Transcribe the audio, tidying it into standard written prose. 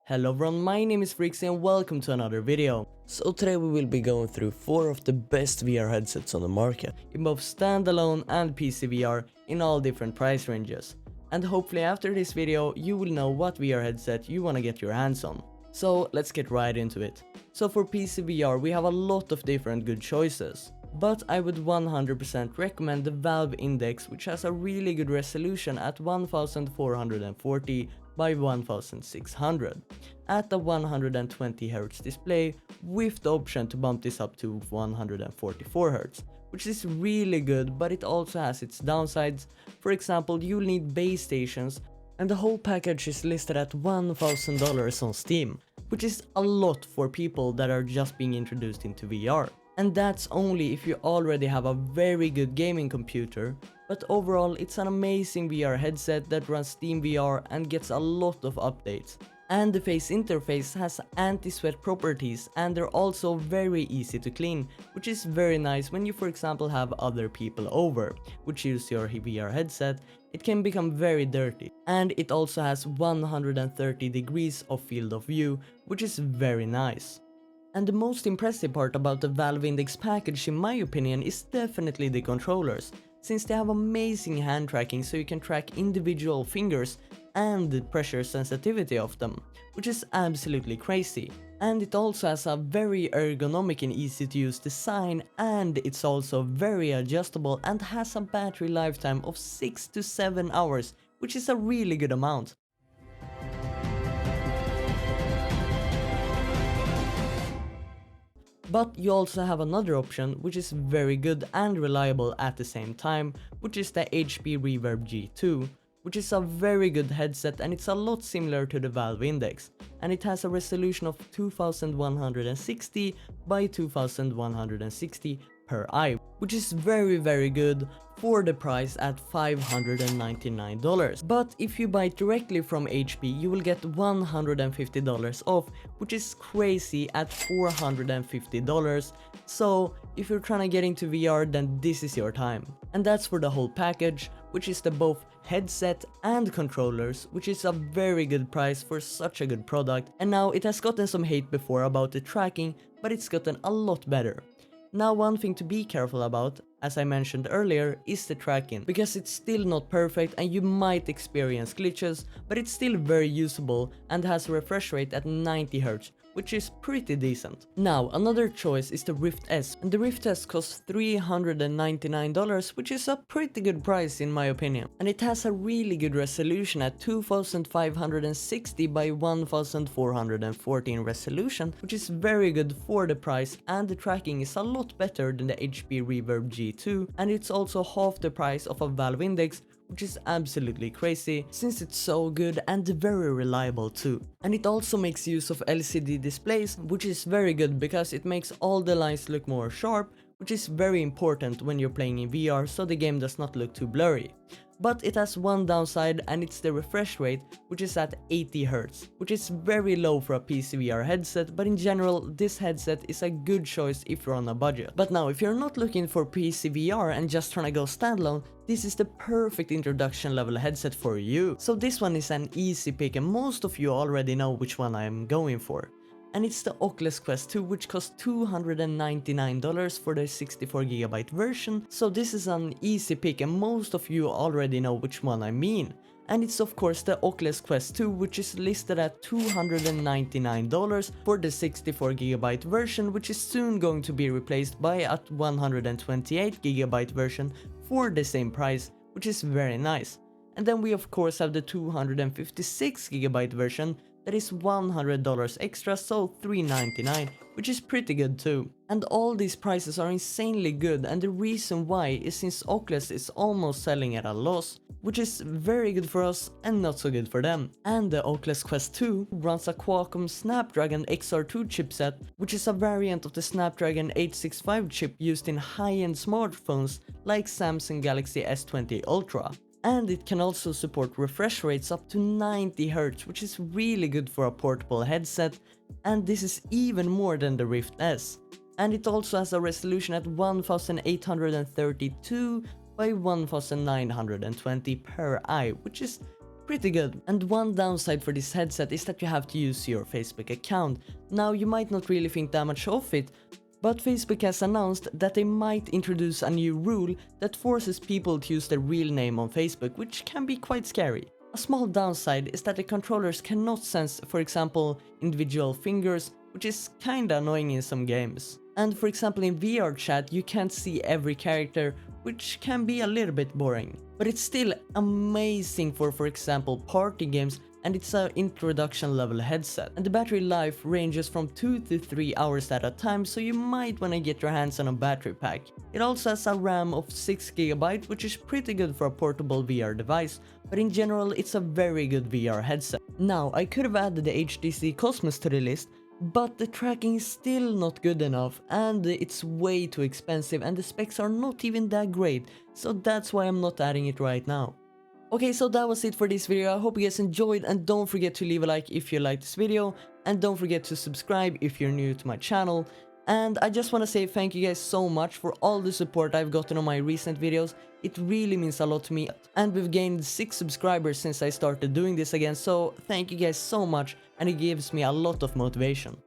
Hello everyone, my name is Freaksy and welcome to another video. So today we will be going through 4 of the best VR headsets on the market, in both standalone and PC VR in all different price ranges. And hopefully after this video you will know what VR headset you wanna get your hands on. So let's get right into it. So for PC VR we have a lot of different good choices. But I would 100% recommend the Valve Index, which has a really good resolution at 1440 by 1600 at a 120Hz display, with the option to bump this up to 144Hz, which is really good, but it also has its downsides. For example, you'll need base stations, and the whole package is listed at $1,000 on Steam, which is a lot for people that are just being introduced into VR. And that's only if you already have a very good gaming computer, but overall it's an amazing VR headset that runs Steam VR and gets a lot of updates. And the face interface has anti-sweat properties, and they're also very easy to clean, which is very nice when you for example have other people over, which use your VR headset. It can become very dirty. And it also has 130 degrees of field of view, which is very nice. And the most impressive part about the Valve Index package in my opinion is definitely the controllers, since they have amazing hand tracking so you can track individual fingers and the pressure sensitivity of them, which is absolutely crazy. And it also has a very ergonomic and easy to use design, and it's also very adjustable and has a battery lifetime of 6 to 7 hours, which is a really good amount. But you also have another option which is very good and reliable at the same time, which is the HP Reverb G2, which is a very good headset, and it's a lot similar to the Valve Index, and it has a resolution of 2160 by 2160 per eye, which is very good for the price at $599. But if you buy it directly from HP, you will get $150 off, which is crazy at $450. So if you're trying to get into VR, then this is your time. And that's for the whole package, which is the both headset and controllers, which is a very good price for such a good product. And now it has gotten some hate before about the tracking, but it's gotten a lot better. Now one thing to be careful about, as I mentioned earlier, is the tracking, because it's still not perfect and you might experience glitches, but it's still very usable and has a refresh rate at 90Hz, which is pretty decent. Now another choice is the Rift S, and the Rift S costs $399, which is a pretty good price in my opinion. And it has a really good resolution at 2560 by 1414 resolution, which is very good for the price, and the tracking is a lot better than the HP Reverb G2, and it's also half the price of a Valve Index, which is absolutely crazy since it's so good and very reliable too. And it also makes use of LCD displays, which is very good because it makes all the lines look more sharp, which is very important when you're playing in VR so the game does not look too blurry. But it has one downside, and it's the refresh rate, which is at 80Hz, which is very low for a PC VR headset, but in general this headset is a good choice if you're on a budget. But now if you're not looking for PC VR and just trying to go standalone, this is the perfect introduction level headset for you. So this one is an easy pick, and most of you already know which one I am going for. And it's the Oculus Quest 2, which costs $299 for the 64GB version, so this is an easy pick and most of you already know which one I mean. And it's of course the Oculus Quest 2, which is listed at $299 for the 64GB version, which is soon going to be replaced by a 128GB version for the same price, which is very nice. And then we of course have the 256GB version, that is $100 extra, so $399, which is pretty good too. And all these prices are insanely good, and the reason why is since Oculus is almost selling at a loss, which is very good for us and not so good for them. And the Oculus Quest 2 runs a Qualcomm Snapdragon XR2 chipset, which is a variant of the Snapdragon 865 chip used in high-end smartphones like Samsung Galaxy S20 Ultra. And it can also support refresh rates up to 90Hz, which is really good for a portable headset, and this is even more than the Rift S. And it also has a resolution at 1832 by 1920 per eye, which is pretty good. And one downside for this headset is that you have to use your Facebook account. Now you might not really think that much of it, but Facebook has announced that they might introduce a new rule that forces people to use their real name on Facebook, which can be quite scary. A small downside is that the controllers cannot sense, for example, individual fingers, which is kinda annoying in some games. And for example in VR chat you can't see every character, which can be a little bit boring. But it's still amazing for example party games, and it's an introduction level headset. And the battery life ranges from 2 to 3 hours at a time, so you might wanna get your hands on a battery pack. It also has a RAM of 6GB, which is pretty good for a portable VR device, but in general it's a very good VR headset. Now I could have added the HTC Cosmos to the list, but the tracking is still not good enough, and it's way too expensive, and the specs are not even that great, so that's why I'm not adding it right now. Okay, so that was it for this video. I hope you guys enjoyed, and don't forget to leave a like if you liked this video, and don't forget to subscribe if you're new to my channel. And I just want to say thank you guys so much for all the support I've gotten on my recent videos. It really means a lot to me, and we've gained 6 subscribers since I started doing this again, so thank you guys so much, and it gives me a lot of motivation.